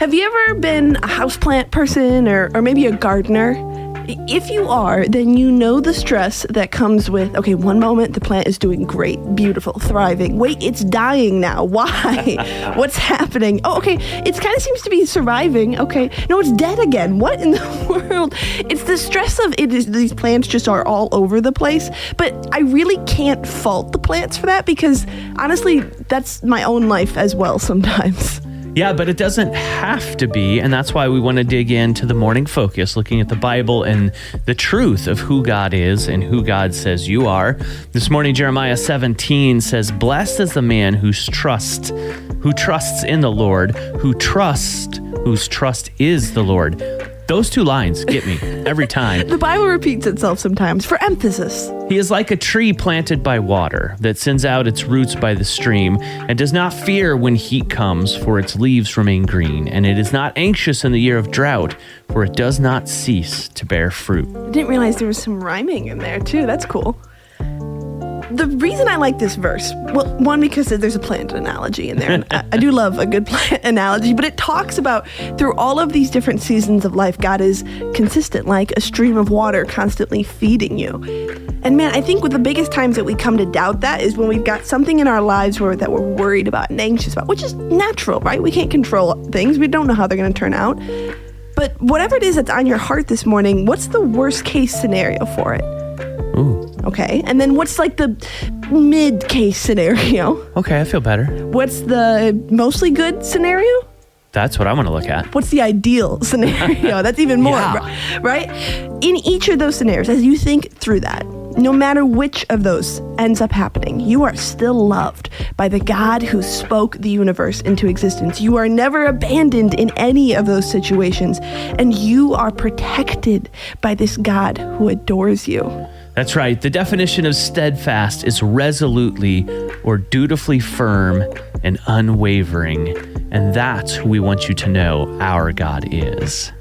Have you ever been a houseplant person or maybe a gardener? If you are, then you know the stress that comes with, okay, one moment the plant is doing great, beautiful, thriving. Wait, it's dying now. Why? What's happening? Oh, okay, it kind of seems to be surviving. Okay, no, it's dead again. What in the world? It's the stress of it is these plants just are all over the place. But I really can't fault the plants for that because honestly, that's my own life as well sometimes. Yeah, but it doesn't have to be, and that's why we want to dig into the morning focus, looking at the Bible and the truth of who God is and who God says you are. This morning, Jeremiah 17 says, "Blessed is the man who trusts in the Lord, whose trust is the Lord." Those two lines get me every time. The Bible repeats itself sometimes for emphasis. He is like a tree planted by water that sends out its roots by the stream and does not fear when heat comes, for its leaves remain green. And it is not anxious in the year of drought, for it does not cease to bear fruit. I didn't realize there was some rhyming in there too. That's cool. The reason I like this verse, well, one, because there's a plant analogy in there. And I do love a good plant analogy, but it talks about through all of these different seasons of life, God is consistent, like a stream of water constantly feeding you. And man, I think with the biggest times that we come to doubt that is when we've got something in our lives that we're worried about and anxious about, which is natural, right? We can't control things. We don't know how they're going to turn out. But whatever it is that's on your heart this morning, what's the worst case scenario for it? Ooh. Okay, and then what's like the mid-case scenario? Okay, I feel better. What's the mostly good scenario? That's what I want to look at. What's the ideal scenario? That's even more, Yeah. right? In each of those scenarios, as you think through that, no matter which of those ends up happening, you are still loved by the God who spoke the universe into existence. You are never abandoned in any of those situations, and you are protected by this God who adores you. That's right. The definition of steadfast is resolutely or dutifully firm and unwavering. And that's who we want you to know our God is.